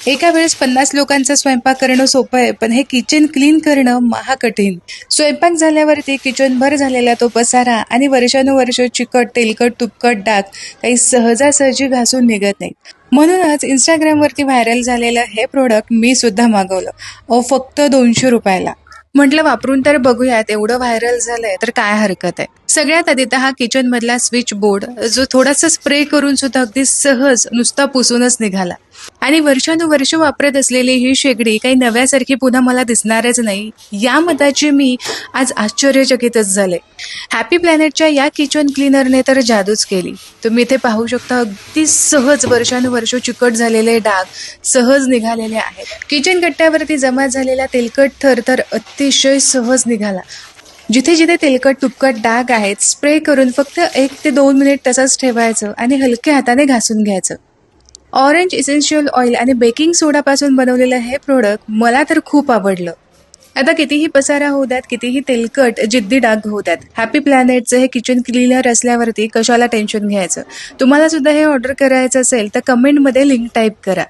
एका वेळेस 50 लोकांचा स्वयंपाक करणं सोपं आहे, पण हे किचन क्लीन करणं महाकठीण. स्वयंपाक झाल्यावरती किचनभर झालेला तो पसारा आणि वर्षानुवर्ष चिकट, तेलकट, तुपकट डाग काही सहजासहजी घासून निघत नाही. म्हणूनच इंस्टाग्रामवरती व्हायरल झालेलं हे प्रोडक्ट मी सुद्धा मागवलं. फक्त 200 रुपयाला. म्हटलं वापरून तर बघूयात, एवढं व्हायरल झालंय तर काय हरकत आहे. सगळ्यात आधी तर हा किचन मधला स्विच बोर्ड जो थोडासा स्प्रे करून सुद्धा अगदी सहज नुसता पुसूनच निघाला. आणि वर्षानुवर्ष वापरत असलेली ही शेगडी काही नव्यासारखी पुन्हा मला दिसणारच नाही, या मताची मी आज आश्चर्यचकितच झाले. हॅपी प्लॅनेटच्या या किचन क्लीनरने तर जादूच केली. तुम्ही इथे पाहू शकता, अगदी सहज वर्षानुवर्ष चिकट झालेले डाग सहज निघालेले आहेत. किचन कट्ट्यावरती जमा झालेला तेलकट थर तर अतिशय सहज निघाला. जिथे जिथे तेलकट तुपकट डाग आहेत, स्प्रे करून फक्त 1 ते 2 मिनिट तसंच ठेवायचं आणि हलक्या हाताने घासून घ्यायचं. ऑरेंज इसेन्शियल ऑइल आणि बेकिंग सोडापासून बनवलेलं हे प्रोडक्ट मला तर खूप आवडलं. आता कितीही पसारा होऊ द्यात, कितीही तेलकट जिद्दी डाग होऊ द्यात, हॅपी प्लॅनेटचं हे किचन क्लीनर असल्यावरती कशाला टेन्शन घ्यायचं. तुम्हाला सुद्धा हे ऑर्डर करायचं असेल तर कमेंटमध्ये लिंक टाईप करा.